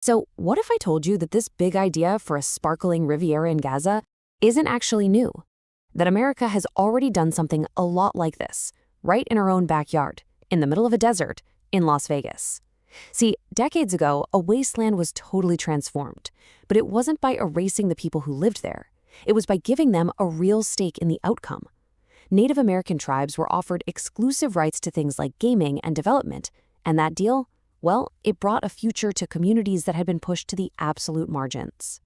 So, what if I told you that this big idea for a sparkling Riviera in Gaza isn't actually new? That America has already done something a lot like this, right in our own backyard, in the middle of a desert, in Las Vegas. See, decades ago, a wasteland was totally transformed, but it wasn't by erasing the people who lived there. It was by giving them a real stake in the outcome. Native American tribes were offered exclusive rights to things like gaming and development, and that deal, well, it brought a future to communities that had been pushed to the absolute margins.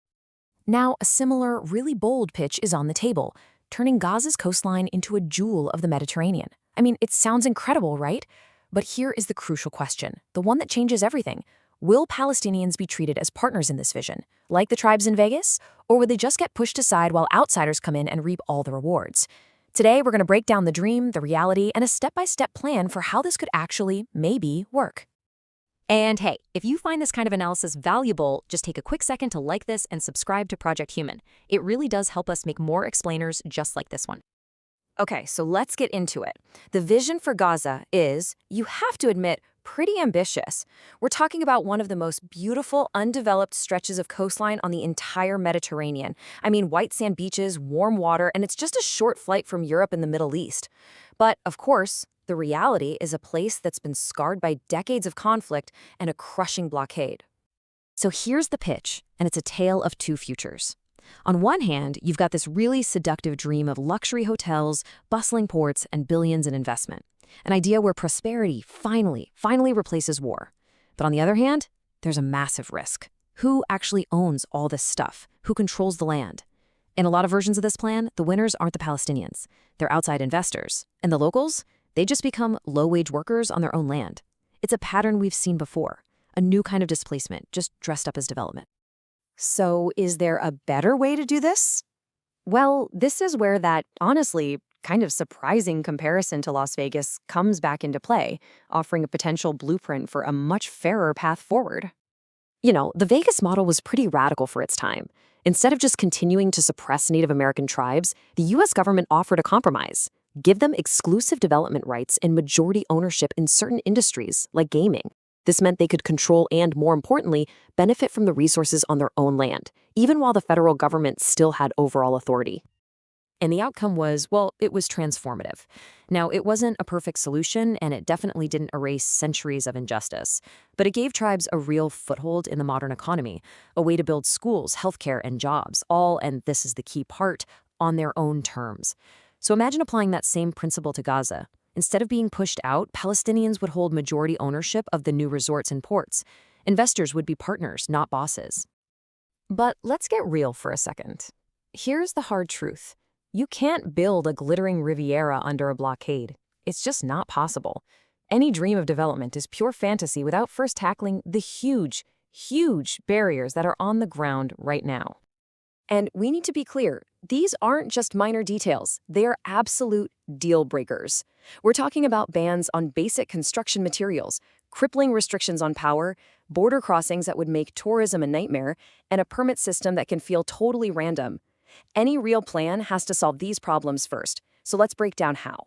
Now, a similar, really bold pitch is on the table, turning Gaza's coastline into a jewel of the Mediterranean. I mean, it sounds incredible, right? But here is the crucial question, the one that changes everything. Will Palestinians be treated as partners in this vision, like the tribes in Vegas? Or would they just get pushed aside while outsiders come in and reap all the rewards? Today, we're going to break down the dream, the reality, and a step-by-step plan for how this could actually, maybe, work. And hey, if you find this kind of analysis valuable, just take a quick second to like this and subscribe to Project Human. It really does help us make more explainers just like this one. Okay, so let's get into it. The vision for Gaza is, you have to admit, pretty ambitious. We're talking about one of the most beautiful, undeveloped stretches of coastline on the entire Mediterranean. I mean, white sand beaches, warm water, and it's just a short flight from Europe and the Middle East. But, of course, the reality is a place that's been scarred by decades of conflict and a crushing blockade. So here's the pitch, and it's a tale of two futures. On one hand, you've got this really seductive dream of luxury hotels, bustling ports, and billions in investment. An idea where prosperity finally replaces war. But on the other hand, there's a massive risk. Who actually owns all this stuff? Who controls the land? In a lot of versions of this plan, the winners aren't the Palestinians. They're outside investors. And the locals? They just become low-wage workers on their own land. It's a pattern we've seen before, a new kind of displacement, just dressed up as development. So is there a better way to do this? Well, this is where that, honestly, kind of surprising comparison to Las Vegas comes back into play, offering a potential blueprint for a much fairer path forward. You know, the Vegas model was pretty radical for its time. Instead of just continuing to suppress Native American tribes, the U.S. government offered a compromise. Give them exclusive development rights and majority ownership in certain industries, like gaming. This meant they could control and, more importantly, benefit from the resources on their own land, even while the federal government still had overall authority. And the outcome was, well, it was transformative. Now, it wasn't a perfect solution, and it definitely didn't erase centuries of injustice. But it gave tribes a real foothold in the modern economy, a way to build schools, healthcare, and jobs, all, and this is the key part, on their own terms. So imagine applying that same principle to Gaza. Instead of being pushed out, Palestinians would hold majority ownership of the new resorts and ports. Investors would be partners, not bosses. But let's get real for a second. Here's the hard truth. You can't build a glittering Riviera under a blockade. It's just not possible. Any dream of development is pure fantasy without first tackling the huge barriers that are on the ground right now. And we need to be clear, these aren't just minor details, they are absolute deal breakers. We're talking about bans on basic construction materials, crippling restrictions on power, border crossings that would make tourism a nightmare, and a permit system that can feel totally random. Any real plan has to solve these problems first, so let's break down how.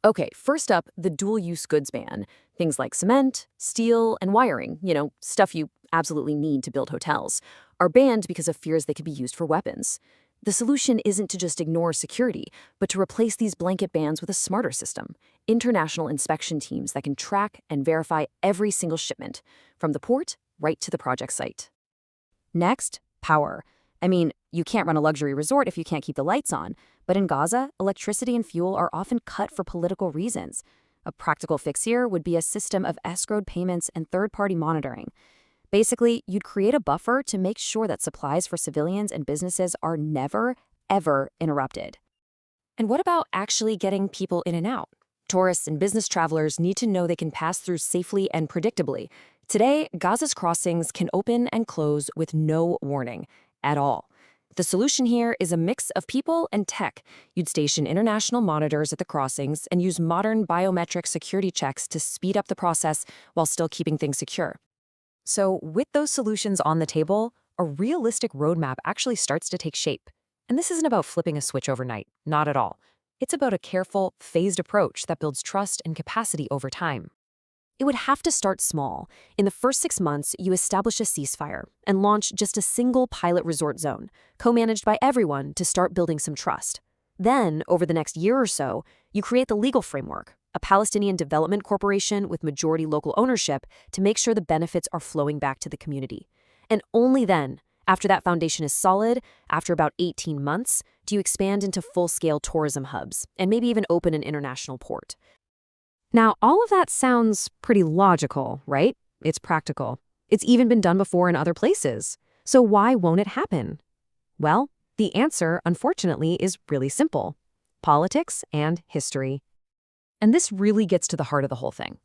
Okay, first up, the dual-use goods ban. Things like cement, steel, and wiring, stuff you absolutely need to build hotels, are banned because of fears they could be used for weapons. The solution isn't to just ignore security, but to replace these blanket bans with a smarter system. International inspection teams that can track and verify every single shipment, from the port right to the project site. Next, power. I mean, you can't run a luxury resort if you can't keep the lights on, but in Gaza, electricity and fuel are often cut for political reasons. A practical fix here would be a system of escrowed payments and third-party monitoring. Basically, you'd create a buffer to make sure that supplies for civilians and businesses are never, ever interrupted. And what about actually getting people in and out? Tourists and business travelers need to know they can pass through safely and predictably. Today, Gaza's crossings can open and close with no warning at all. The solution here is a mix of people and tech. You'd station international monitors at the crossings and use modern biometric security checks to speed up the process while still keeping things secure. So with those solutions on the table, a realistic roadmap actually starts to take shape. And this isn't about flipping a switch overnight, not at all. It's about a careful, phased approach that builds trust and capacity over time. It would have to start small. In the first 6 months, you establish a ceasefire and launch just a single pilot resort zone, co-managed by everyone to start building some trust. Then, over the next year or so, you create the legal framework, a Palestinian development corporation with majority local ownership to make sure the benefits are flowing back to the community. And only then, after that foundation is solid, after about 18 months, do you expand into full-scale tourism hubs and maybe even open an international port. Now, all of that sounds pretty logical, right? It's practical. It's even been done before in other places. So why won't it happen? Well, the answer, unfortunately, is really simple: politics and history. And this really gets to the heart of the whole thing.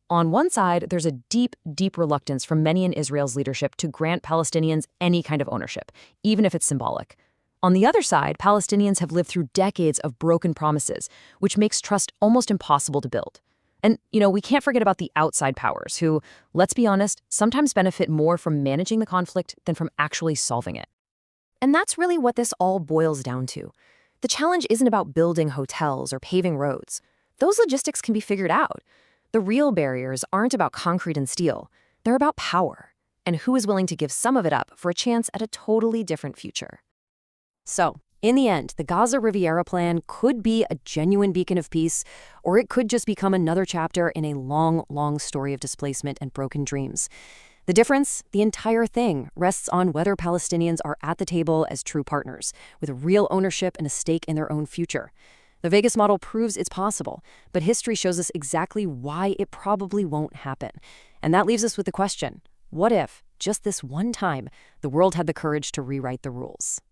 On one side, there's a deep, deep reluctance from many in Israel's leadership to grant Palestinians any kind of ownership, even if it's symbolic. On the other side, Palestinians have lived through decades of broken promises, which makes trust almost impossible to build. And, we can't forget about the outside powers who, let's be honest, sometimes benefit more from managing the conflict than from actually solving it. And that's really what this all boils down to. The challenge isn't about building hotels or paving roads. Those logistics can be figured out. The real barriers aren't about concrete and steel. They're about power, and who is willing to give some of it up for a chance at a totally different future. So, in the end, the Gaza Riviera Plan could be a genuine beacon of peace, or it could just become another chapter in a long, long story of displacement and broken dreams. The difference, the entire thing, rests on whether Palestinians are at the table as true partners, with real ownership and a stake in their own future. The Vegas model proves it's possible, but history shows us exactly why it probably won't happen. And that leaves us with the question: what if, just this one time, the world had the courage to rewrite the rules?